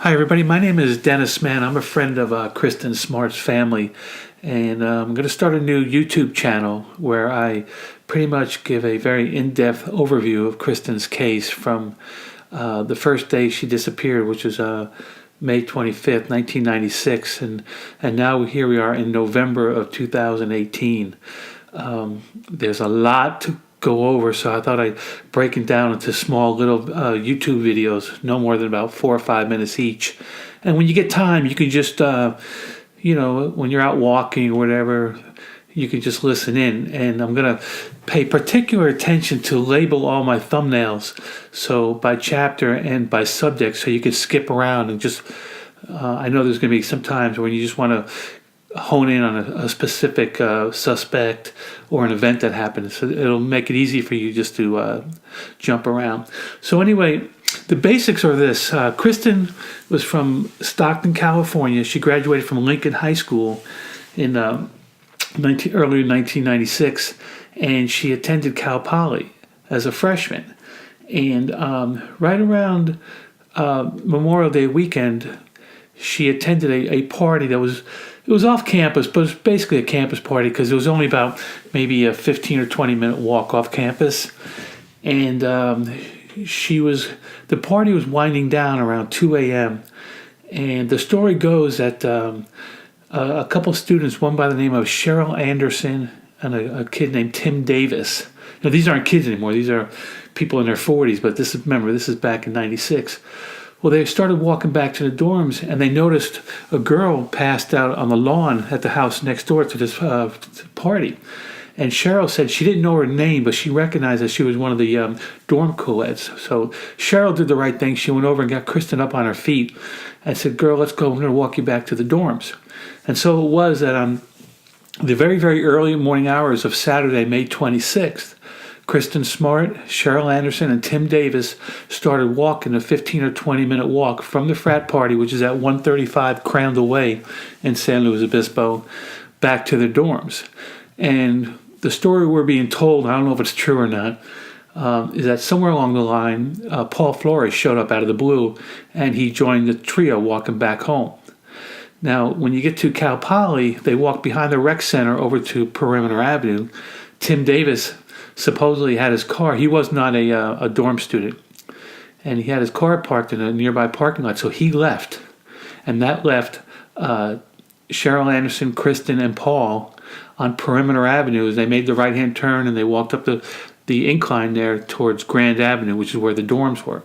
Hi, everybody. My name is Dennis Mann. I'm a friend of Kristen Smart's family, and I'm going to start a new YouTube channel where I pretty much give a very in-depth overview of Kristen's case from the first day she disappeared, which was May 25th, 1996, and now here we are in November of 2018. There's a lot to go over, so I thought I'd break it down into small little YouTube videos, no more than about 4 or 5 minutes each. And when you get time, you can just, when you're out walking or whatever, you can just listen in. And I'm going to pay particular attention to label all my thumbnails, so by chapter and by subject, so you can skip around and just, I know there's going to be some times when you just want to hone in on a specific suspect or an event that happened. So it'll make it easy for you just to jump around. So anyway, the basics are this. Kristen was from Stockton, California. She graduated from Lincoln High School in early 1996, and she attended Cal Poly as a freshman. And right around Memorial Day weekend, she attended a party that was off campus, but it was basically a campus party because it was only about maybe a 15 or 20 minute walk off campus. And the party was winding down around 2 a.m. And the story goes that a couple students, one by the name of Cheryl Anderson and a kid named Tim Davis. Now, these aren't kids anymore. These are people in their 40s, but this is back in 96. Well, they started walking back to the dorms, and they noticed a girl passed out on the lawn at the house next door to this party. And Cheryl said she didn't know her name, but she recognized that she was one of the dorm co-eds. So Cheryl did the right thing. She went over and got Kristen up on her feet and said, "Girl, let's go. I'm going to walk you back to the dorms." And so it was that on the very, very early morning hours of Saturday, May 26th, Kristen Smart, Cheryl Anderson, and Tim Davis started walking a 15 or 20 minute walk from the frat party, which is at 135 Crandall Way in San Luis Obispo, back to their dorms. And the story we're being told, I don't know if it's true or not, is that somewhere along the line, Paul Flores showed up out of the blue, and he joined the trio walking back home. Now, when you get to Cal Poly, they walk behind the rec center over to Perimeter Avenue. Tim Davis supposedly had his car. He was not a dorm student, and he had his car parked in a nearby parking lot, so he left. And that left Cheryl Anderson, Kristen, and Paul on Perimeter Avenue as they made the right-hand turn, and they walked up the incline there towards Grand Avenue, which is where the dorms were.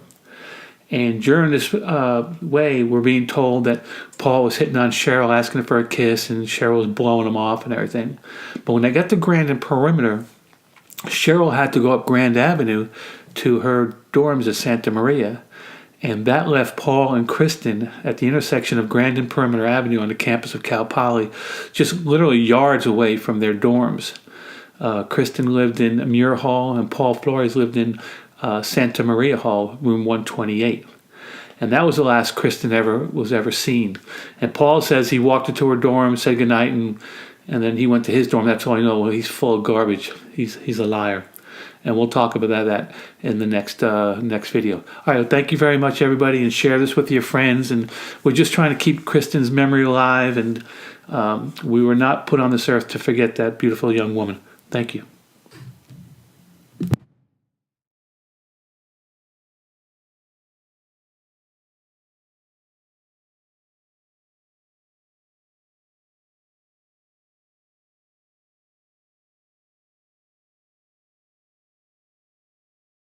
And during this way, we're being told that Paul was hitting on Cheryl, asking her for a kiss, and Cheryl was blowing him off and everything. But when they got to Grand and Perimeter, Cheryl had to go up Grand Avenue to her dorms at Santa Maria, and that left Paul and Kristen at the intersection of Grand and Perimeter Avenue on the campus of Cal Poly, just literally yards away from their dorms. Kristen lived in Muir Hall, and Paul Flores lived in Santa Maria Hall, room 128. And that was the last Kristen was ever seen. And Paul says he walked into her dorm, said goodnight, and then he went to his dorm. That's all I know. Well, he's full of garbage. He's a liar. And we'll talk about that in the next video. All right, thank you very much, everybody, and share this with your friends. And we're just trying to keep Kristen's memory alive, and we were not put on this earth to forget that beautiful young woman. Thank you.